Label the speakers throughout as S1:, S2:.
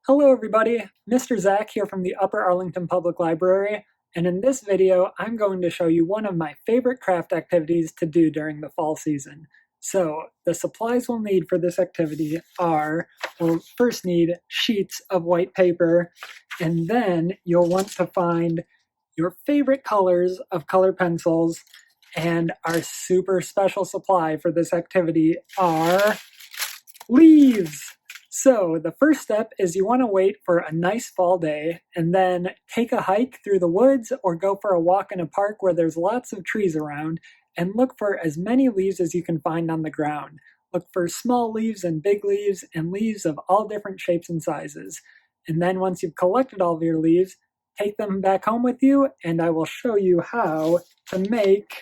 S1: Hello everybody, Mr. Zach here from the Upper Arlington Public Library, and in this video I'm going to show you one of my favorite craft activities to do during the fall season. So the supplies we'll need for this activity are, we'll first need sheets of white paper, and then you'll want to find your favorite colors of color pencils, and our super special supply for this activity are leaves! So the first step is you want to wait for a nice fall day and then take a hike through the woods or go for a walk in a park where there's lots of trees around and look for as many leaves as you can find on the ground. Look for small leaves and big leaves and leaves of all different shapes and sizes. And then once you've collected all of your leaves, take them back home with you and I will show you how to make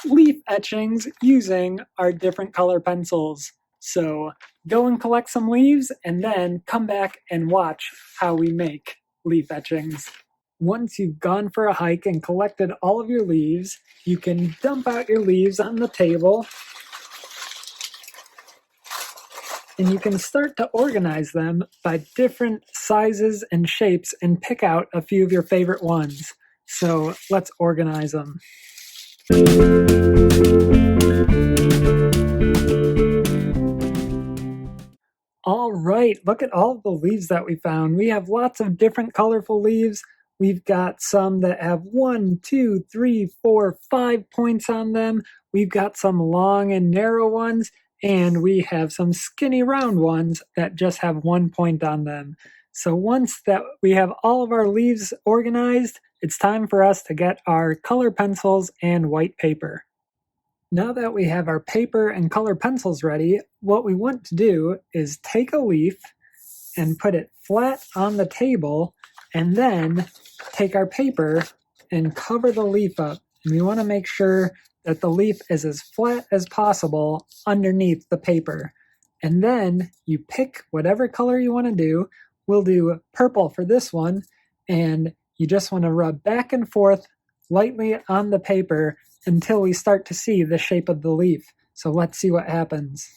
S1: leaf etchings using our different color pencils. So go and collect some leaves and then come back and watch how we make leaf etchings. Once you've gone for a hike and collected all of your leaves, you can dump out your leaves on the table and you can start to organize them by different sizes and shapes and pick out a few of your favorite ones. So let's organize them. All right, look at all the leaves that we found. We have lots of different colorful leaves. We've got some that have 1, 2, 3, 4, 5 points on them. We've got some long and narrow ones, and we have some skinny round ones that just have 1 point on them. So once that we have all of our leaves organized, it's time for us to get our color pencils and white paper. Now that we have our paper and color pencils ready, what we want to do is take a leaf and put it flat on the table, and then take our paper and cover the leaf up. And we want to make sure that the leaf is as flat as possible underneath the paper. And then you pick whatever color you want to do. We'll do purple for this one, and you just want to rub back and forth lightly on the paper until we start to see the shape of the leaf. So let's see what happens.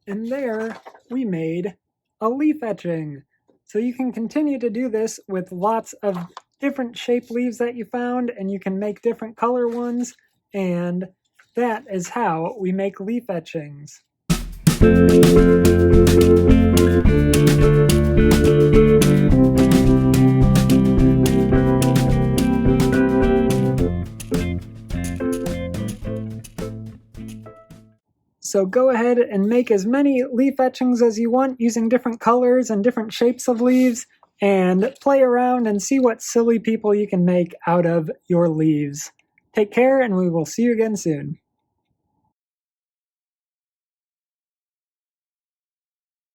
S1: And there we made a leaf etching. So you can continue to do this with lots of different shaped leaves that you found, and you can make different color ones, and that is how we make leaf etchings. So go ahead and make as many leaf etchings as you want using different colors and different shapes of leaves, and play around and see what silly people you can make out of your leaves. Take care, and we will see you again soon.